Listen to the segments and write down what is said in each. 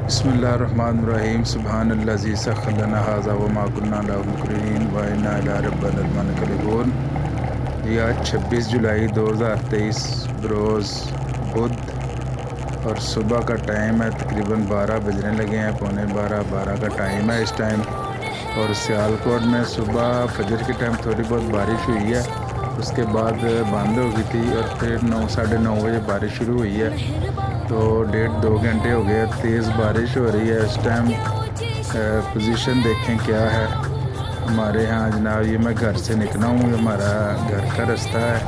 बिस्मिल्लाहिर्रहमानिर्रहीम सुब्हानल्लज़ी सख़्खरलना हाज़ा व मा कुन्ना लहू मुक़रिनीन व इन्ना इला रब्बिना लमुनक़लिबून। ये आज 26 जुलाई 2023 बरोज़ बुध और सुबह का टाइम है। तकरीबन 12 बजने लगे हैं, पौने 12 का टाइम है इस टाइम। और सियालकोट में सुबह फजर के टाइम थोड़ी बहुत बारिश हुई है, उसके बाद बंद हो गई थी और फिर 9 साढ़े 9 बजे बारिश शुरू हुई है। तो 1.5-2 घंटे हो गए तेज़ बारिश हो रही है इस टाइम। पोजीशन देखें क्या है हमारे यहाँ जनाब। ये मैं घर से निकला हूँ, हमारा घर का रास्ता है,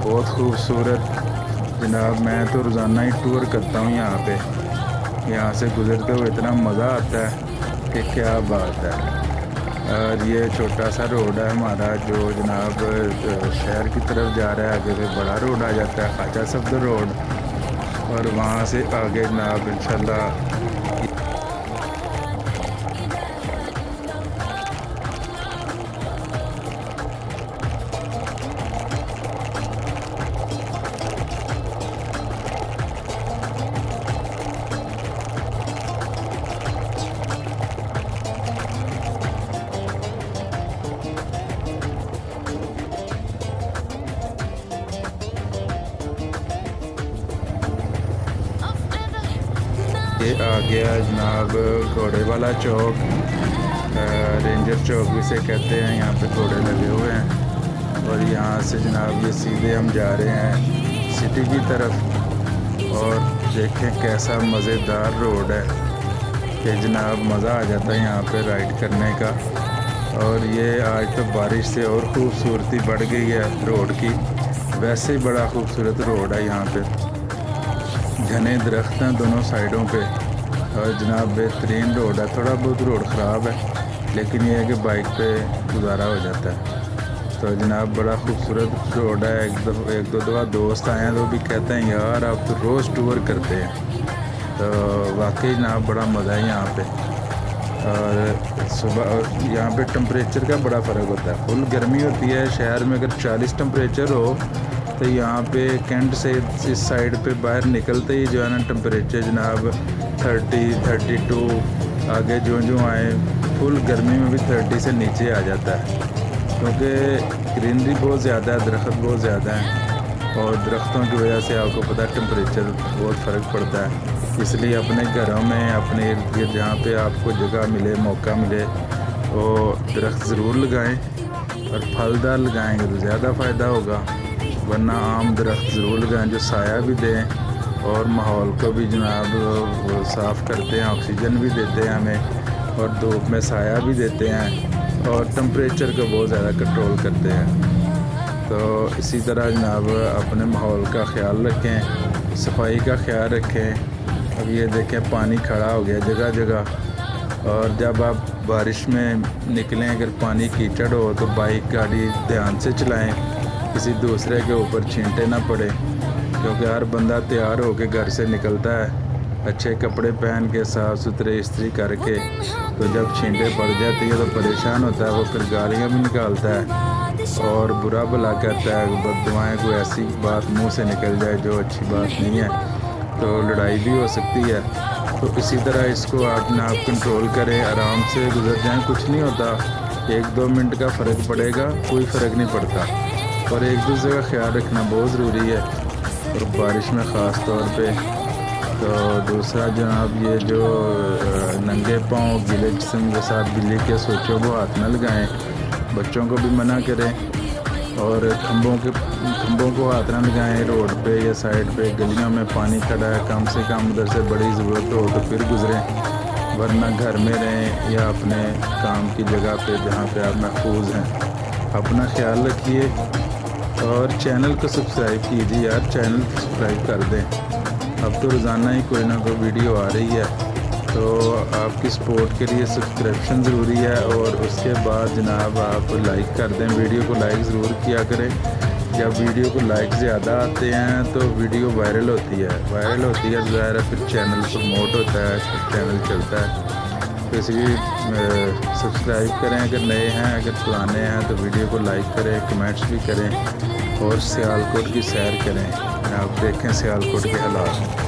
बहुत खूबसूरत जनाब। मैं तो रोज़ाना ही टूर करता हूँ यहाँ पे, यहाँ से गुज़रते हुए इतना मज़ा आता है कि क्या बात है। और ये छोटा सा रोड है हमारा जो जनाब शहर की तरफ जा रहा है। आगे से बड़ा रोड आ जाता है, ख्वाजा सफदर रोड, और वहाँ से आगे जनाब इंशाल्लाह ये आ गया जनाब घोड़े वाला चौक, रेंजर चौक भी से कहते हैं। यहाँ पे घोड़े लगे हुए हैं और यहाँ से जनाब ये सीधे हम जा रहे हैं सिटी की तरफ। और देखें कैसा मज़ेदार रोड है कि जनाब मज़ा आ जाता है यहाँ पे राइड करने का। और ये आज तो बारिश से और ख़ूबसूरती बढ़ गई है रोड की। वैसे ही बड़ा खूबसूरत रोड है यहाँ पे, घने दरख्त हैं दोनों साइडों पे। और जनाब बेहतरीन रोड है। थोड़ा बहुत रोड ख़राब है लेकिन ये है कि बाइक पे गुजारा हो जाता है। तो जनाब बड़ा खूबसूरत रोड है। एक दो दफ़ा दोस्त आए हैं तो भी कहते हैं यार आप तो रोज़ टूर करते हैं। तो वाकई जनाब बड़ा मज़ा है यहाँ पे। और सुबह यहाँ पे टेम्परेचर का बड़ा फ़र्क होता है। फुल गर्मी होती है शहर में, अगर 40 टेम्परेचर हो तो यहाँ पे कैंट से इस साइड पे बाहर निकलते ही जो है ना टेम्परेचर जनाब 30-32, आगे जो आए फुल गर्मी में भी 30 से नीचे आ जाता है। क्योंकि ग्रीनरी बहुत ज़्यादा है, दरख्त बहुत ज़्यादा हैं और दरख्तों की वजह से आपको पता है टेम्परेचर बहुत फ़र्क पड़ता है। इसलिए अपने घरों में, अपने इर्द गिर्द जहाँ पे आपको जगह मिले, मौका मिले, वो दरख्त ज़रूर लगाएं और फलदार लगाएंगे तो ज़्यादा फ़ायदा होगा। वरना आम दरख्त ज़रूर लगाएं जो साया भी दें और माहौल को भी जनाब वो साफ़ करते हैं, ऑक्सीजन भी देते हैं हमें और धूप में साया भी देते हैं और टेम्परेचर को बहुत ज़्यादा कंट्रोल करते हैं। तो इसी तरह जनाब अपने माहौल का ख्याल रखें, सफाई का ख्याल रखें। अब ये देखें पानी खड़ा हो गया जगह जगह। और जब आप बारिश में निकलें अगर पानी कीचड़ हो तो बाइक गाड़ी ध्यान से चलाएं, किसी दूसरे के ऊपर छींटे ना पड़े। क्योंकि हर बंदा तैयार होकर घर से निकलता है अच्छे कपड़े पहन के, साफ़ सुथरे इस्त्री करके। तो जब छींटे पड़ जाती है तो परेशान होता है, वो फिर गालियाँ भी निकालता है और बुरा भला कहता है, बददुआएं, कोई ऐसी बात मुंह से निकल जाए जो अच्छी बात नहीं है, तो लड़ाई भी हो सकती है। तो इसी तरह इसको आप कंट्रोल करें, आराम से गुजर जाएं, कुछ नहीं होता। 1-2 मिनट का फ़र्क पड़ेगा, कोई फ़र्क नहीं पड़ता। और एक दूसरे का ख्याल रखना बहुत ज़रूरी है और बारिश में ख़ास तौर पे। तो दूसरा जनाब ये जो नंगे पाँव गीले जिस्म के साथ बिजली के स्विचों को हाथ न लगाएं, बच्चों को भी मना करें। और खंभों को हाथ न लगाएं रोड पे या साइड पे। गलियों में पानी खड़ा है, कम से कम उधर से बड़ी ज़रूरत हो तो फिर गुज़रें, वरना घर में रहें या अपने काम की जगह पे जहाँ पे आप महफूज हैं। अपना ख्याल रखिए और चैनल को सब्सक्राइब कीजिए यार, चैनल को सब्सक्राइब कर दें। अब तो रोज़ाना ही कोई ना कोई वीडियो आ रही है, तो आपकी सपोर्ट के लिए सब्सक्रिप्शन ज़रूरी है। और उसके बाद जनाब आप लाइक कर दें, वीडियो को लाइक ज़रूर किया करें। जब वीडियो को लाइक ज़्यादा आते हैं तो वीडियो वायरल होती है तो ज़ाहिर है फिर चैनल प्रमोट होता है, फिर चैनल चलता है। तो इसलिए सब्सक्राइब करें अगर नए हैं, अगर पुराने हैं तो वीडियो को लाइक करें, कमेंट्स भी करें और सियालकोट की सैर करें। आप देखें सियालकोट के हालात।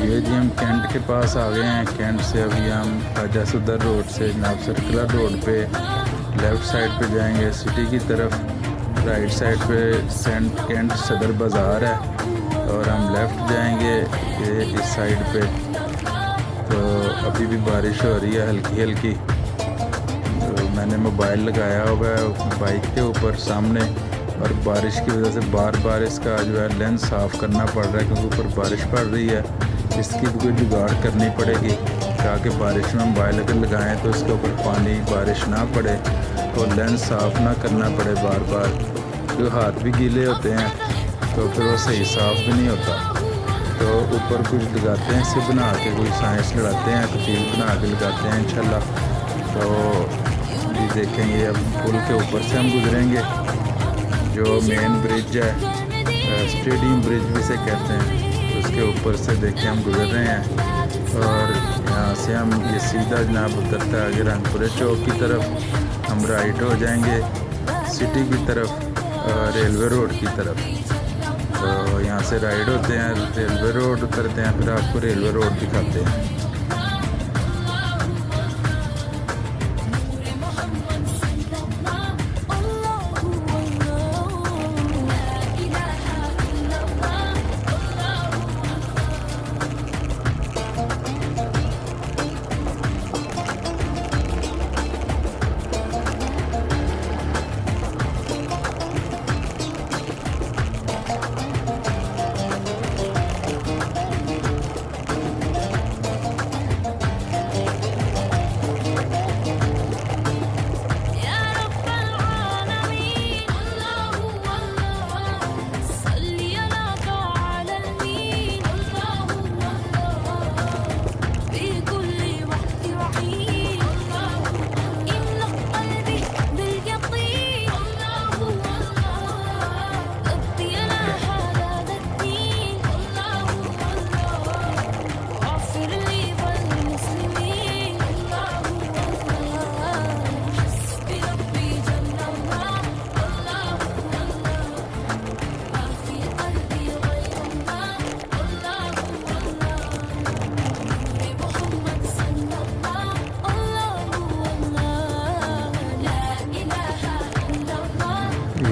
ये जी हम कैंट के पास आ गए हैं। कैंट से अभी हम ख्वाजा सदर रोड से जनाब सर्कुलर रोड पे लेफ़्ट साइड पे जाएंगे सिटी की तरफ। राइट साइड पे सेंट कैंट सदर बाज़ार है और हम लेफ़्ट जाएंगे ये इस साइड पे। तो अभी भी बारिश हो रही है हल्की हल्की। तो मैंने मोबाइल लगाया हुआ है बाइक के ऊपर सामने, और बारिश की वजह से बार बार इसका जो है लेंस साफ़ करना पड़ रहा है क्योंकि ऊपर बारिश पड़ रही है। इसकी भी कोई जुगाड़ करनी पड़ेगी ताकि बारिश में मोबाइल अगर लगाएँ तो इसके ऊपर पानी बारिश ना पड़े और लेंस साफ़ ना करना पड़े बार बार, क्योंकि हाथ भी गीले होते हैं तो फिर वो सही साफ़ भी नहीं होता। तो ऊपर कुछ लगाते हैं इसे बना के, कोई साइंस लड़ाते हैं कुछ चीज़ बना के लगाते हैं इंशाल्लाह। तो ये देखेंगे अब पुल के ऊपर से हम गुजरेंगे जो मेन ब्रिज है, स्टेडियम ब्रिज भी से कहते हैं, तो उसके ऊपर से देखें हम गुजर रहे हैं। और यहाँ से हम ये सीधा जनाब उतरता है आगे रंगपुरे चौक की तरफ। हम राइट हो जाएंगे सिटी की तरफ, रेलवे रोड की तरफ। तो यहाँ से राइड होते हैं, रेलवे रोड उतरते हैं, फिर आपको रेलवे रोड दिखाते हैं।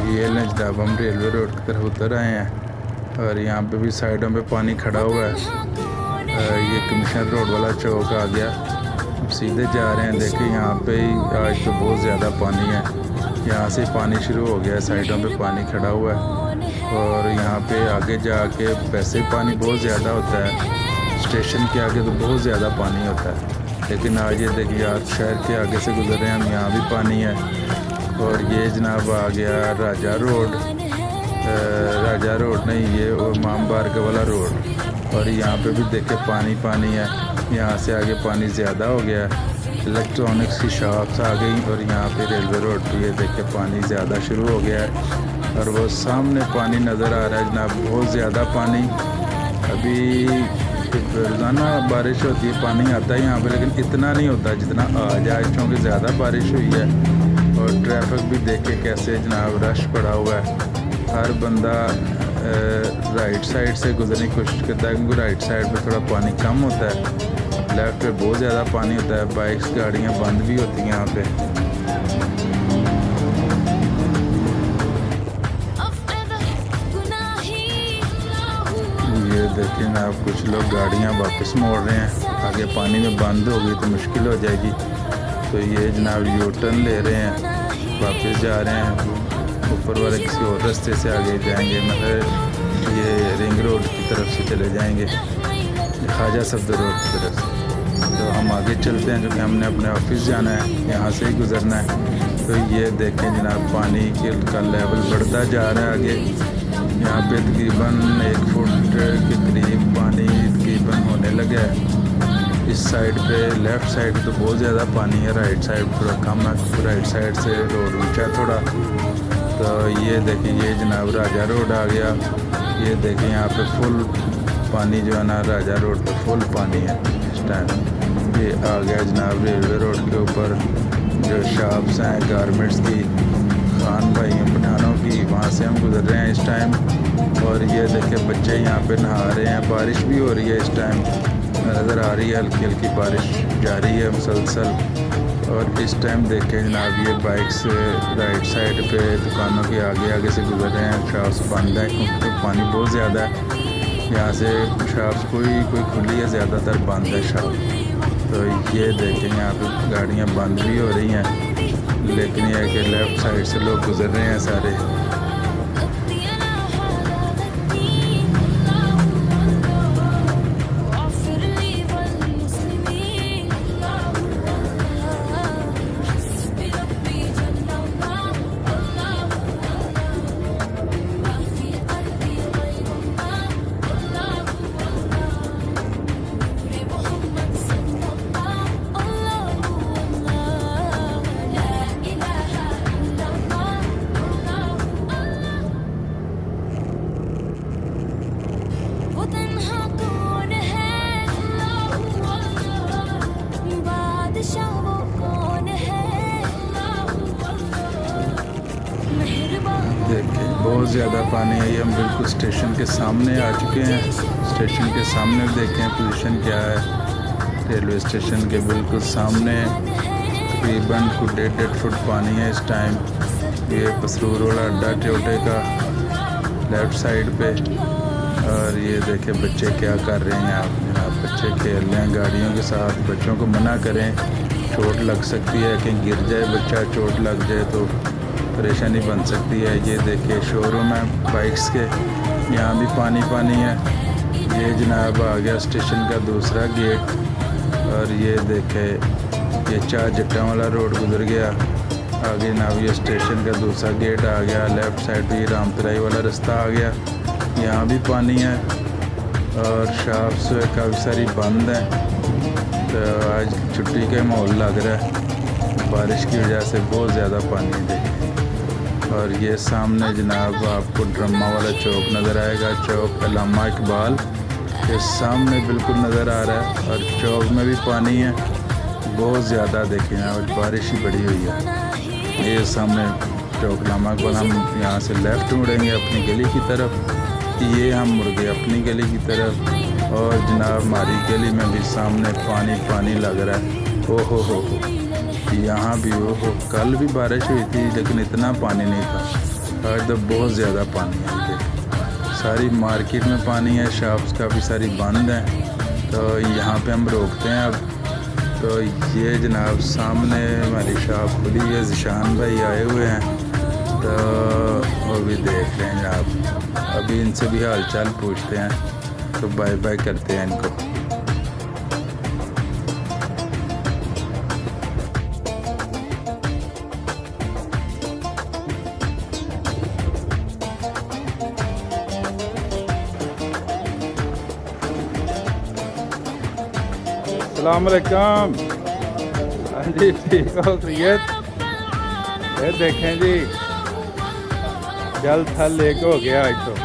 ये लें जनाब हम रेलवे रोड की तरफ उतर आए हैं और यहाँ पे भी साइडों पे पानी खड़ा हुआ है। ये कमिश्नर रोड वाला चौक आ गया। अब सीधे जा रहे हैं, देखिए यहाँ पे ही आज तो बहुत ज़्यादा पानी है। यहाँ से पानी शुरू हो गया है, साइडों पे पानी खड़ा हुआ है। और यहाँ पे आगे जाके वैसे पानी बहुत ज़्यादा होता है, स्टेशन के आगे तो बहुत ज़्यादा पानी होता है, लेकिन आज ये देखिए आज शहर के आगे से गुजर रहे हैं हम, यहाँ भी पानी है। और ये जनाब आ गया राजा रोड, राजा रोड नहीं ये इमाम बारगाह वाला रोड। और यहाँ पे भी देखे पानी पानी है, यहाँ से आगे पानी ज़्यादा हो गया है। इलेक्ट्रॉनिक्स की शॉप्स आ गई और यहाँ पे रेलवे रोड पे ये देखे पानी ज़्यादा शुरू हो गया है। और वो सामने पानी नज़र आ रहा है जनाब, बहुत ज़्यादा पानी। अभी रोज़ाना बारिश होती है, पानी आता है यहाँ पे, लेकिन इतना नहीं होता जितना आज क्योंकि ज़्यादा बारिश हुई है। और ट्रैफिक भी देखे कैसे जनाब रश पड़ा हुआ है। हर बंदा राइट साइड से गुजरने की कोशिश करता है क्योंकि राइट साइड पे थोड़ा पानी कम होता है, लेफ़्ट पे बहुत ज़्यादा पानी होता है। बाइक्स गाड़ियाँ बंद भी होती हैं यहाँ पे। ये देखें ना आप, कुछ लोग गाड़ियाँ वापस मोड़ रहे हैं, आगे पानी में बंद हो गई तो मुश्किल हो जाएगी। तो ये जनाब यू टर्न ले रहे हैं, वापस जा रहे हैं, ऊपर वाले किसी और रास्ते से आगे जाएंगे, मतलब ये रिंग रोड की तरफ से चले जाएंगे, ख्वाजा सफदर रोड की तरफ से। तो हम आगे चलते हैं क्योंकि हमने अपने ऑफिस जाना है, यहाँ से ही गुजरना है। तो ये देखें जनाब पानी का लेवल बढ़ता जा रहा है आगे। यहाँ पे तकरीबन 1 फुट के करीब पानी तकरीबन होने लगा है। इस साइड पे लेफ़्ट साइड तो बहुत ज़्यादा पानी है, राइट साइड थोड़ा कम है, राइट साइड से रोड ऊंचा थोड़ा। तो ये देखिए ये जनाब राजा रोड आ गया। ये देखिए यहाँ पे फुल पानी जो है ना, राजा रोड पे फुल पानी है इस टाइम। ये आ गया जनाब रेलवे रोड के ऊपर जो शॉप्स हैं गारमेंट्स की, खान भाई पठानों की, वहाँ से हम गुजर रहे हैं इस टाइम। और ये देखें बच्चे यहाँ पे नहा रहे हैं। बारिश भी हो रही है इस टाइम, नज़र आ रही है हल्की हल्की बारिश जारी है मुसलसल। और इस टाइम देखें जनाब ये बाइक्स राइट साइड पे दुकानों के आगे आगे से गुजर रहे हैं। शॉप्स बंद है क्योंकि पानी बहुत ज़्यादा है यहाँ से। शॉप्स कोई खुली है, ज़्यादातर बंद है शॉप। तो ये देखें यहाँ पे गाड़ियाँ बंद भी हो रही हैं, लेकिन यह है कि लेफ़्ट साइड से लोग गुजर रहे हैं सारे। देखिए बहुत ज़्यादा पानी है। ये हम बिल्कुल स्टेशन के सामने आ चुके हैं। स्टेशन के सामने देखें पोजीशन क्या है। रेलवे स्टेशन के बिल्कुल सामने तकरीबन 1.5 फुट पानी है इस टाइम। ये पसरूर वाला अड्डा टोयोटे का लेफ़्ट साइड पे। और ये देखें बच्चे क्या कर रहे हैं आप जनाब। बच्चे खेल रहे हैं गाड़ियों के साथ। बच्चों को मना करें, चोट लग सकती है, कहीं गिर जाए बच्चा, चोट लग जाए तो परेशानी बन सकती है। ये देखिए शोरूम है बाइक्स के, यहाँ भी पानी पानी है। ये जनाब आ गया स्टेशन का दूसरा गेट। और ये देखे ये 4 जट्टा वाला रोड गुजर गया। आगे जनाब ये स्टेशन का दूसरा गेट आ गया। लेफ़्ट साइड भी रामतराई वाला रास्ता आ गया, यहाँ भी पानी है। और शॉप्स काफ़ी सारी बंद हैं। तो आज छुट्टी का माहौल लग रहा है, बारिश की वजह से बहुत ज़्यादा पानी है। और ये सामने जनाब आपको ड्रामा वाला चौक नज़र आएगा, चौक अल्लामा इकबाल के सामने बिल्कुल नज़र आ रहा है। और चौक में भी पानी है बहुत ज़्यादा। देखिए आज बारिश ही बड़ी हुई है। ये सामने चौक अल्लामा इकबाल। हम यहाँ से लेफ़्ट मुड़ेंगे अपनी गली की तरफ। ये हम मुड़ गए अपनी गली की तरफ। और जनाब हमारी गली में भी सामने पानी पानी लग रहा है। ओहो हो यहाँ भी ओहो। कल भी बारिश हुई थी लेकिन इतना पानी नहीं था। आज तो बहुत ज़्यादा पानी है। सारी मार्केट में पानी है, शॉप्स काफ़ी सारी बंद हैं। तो यहाँ पे हम रोकते हैं अब। तो ये जनाब सामने हमारी शॉप खुली है, ज़िशान भाई आए हुए हैं। तो वो भी देख रहे हैं जनाब। अभी इनसे भी हाल चाल पूछते हैं, तो बाय बाय करते हैं इनको। अस्सलामुअलैकुम। हाँ जी ठीक हो खैरियत? ये देखें जी जल थल एक हो गया आज तो।